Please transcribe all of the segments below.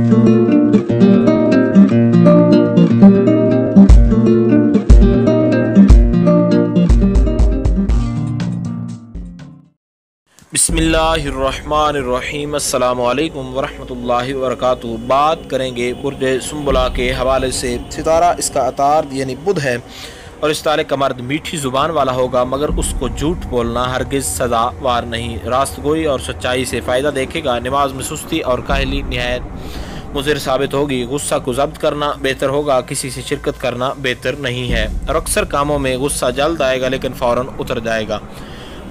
बिस्मिल्लाहिर्रहमानिर्रहीम। अस्सलामु अलैकुम वरहमतुल्लाहि वबरकातुहू। बात करेंगे बुर्ज सुम्बला के हवाले से। सितारा इसका अतार यानी बुध है और इस तारे का मर्द मीठी ज़ुबान वाला होगा, मगर उसको झूठ बोलना हरगिज़ सज़ावार नहीं। रास्तगोई और सच्चाई से फ़ायदा देखेगा। नमाज में सुस्ती और काहली निहायत मुज़िर साबित होगी। गुस्सा को ज़ब्त करना बेहतर होगा, किसी से शिरकत करना बेहतर नहीं है। और अक्सर कामों में गुस्सा जल्द आएगा लेकिन फ़ौरन उतर जाएगा।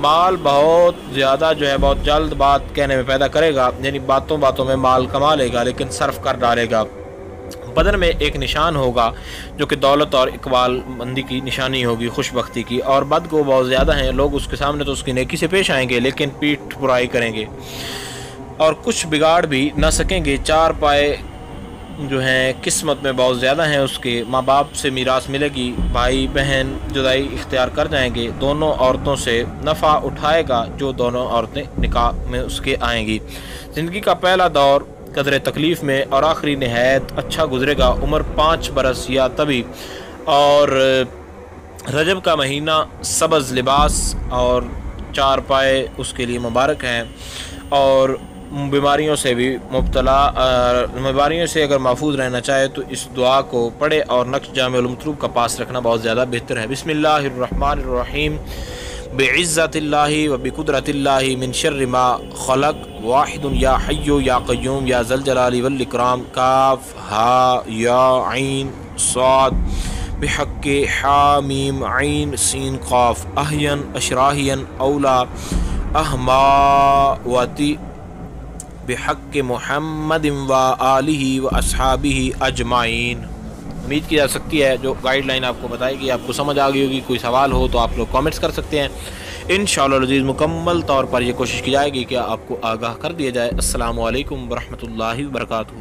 माल बहुत ज़्यादा बहुत जल्द बात कहने में पैदा करेगा, यानी बातों बातों में माल कमा लेगा लेकिन सर्फ कर डालेगा। बदन में एक निशान होगा जो कि दौलत और इकबाल मंदी की निशानी होगी, खुशबख्ती की। और बदगो बहुत ज़्यादा हैं, लोग उसके सामने तो उसकी नेकी से पेश आएंगे लेकिन पीठ बुराई करेंगे और कुछ बिगाड़ भी न सकेंगे। चार पाए किस्मत में बहुत ज़्यादा हैं उसके। माँ बाप से मीरास मिलेगी, भाई बहन जुदाई इख्तियार कर जाएंगे। दोनों औरतों से नफ़ा उठाएगा जो दोनों औरतें निकाह में उसके आएंगी। ज़िंदगी का पहला दौर कदर तकलीफ़ में और आखिरी नहायत अच्छा गुजरेगा। उम्र 5 बरस या तभी। और रजब का महीना सब्ज़ लिबास और चार पाए उसके लिए मुबारक हैं। और बीमारियों से भी बीमारियों से अगर महफूज रहना चाहे तो इस दुआ को पढ़े और नक्श जामे मतलूब का पास रखना बहुत ज़्यादा बेहतर है। बिस्मिल्लाहिर्रहमानिर्रहीम। बिइज़्ज़तिल्लाहि व बिकुदरतिल्लाहि मिन शर्रि मा खलक वाहिदुन या हय्यु या क़य्यूम या ज़ल जलाली वल इकराम। काफ हा या ऐन साद बिहक़्क़ि हा मीम ऐन सीन क़ाफ। अहयन अशराहियन औला अहमावती बिहक़्क़ि मुहम्मदिन व आलिहि व अस्हाबिहि अजमाइन। उम्मीद की जा सकती है जो गाइडलाइन आपको बताएगी आपको समझ आ गई होगी। कोई सवाल हो तो आप लोग कमेंट्स कर सकते हैं। इंशाअल्लाह अज़ीज़ मुकम्मल तौर पर यह कोशिश की जाएगी कि आपको आगाह कर दिया जाए। अस्सलामु अलैकुम वरहमतुल्लाहि वबरकातुहू।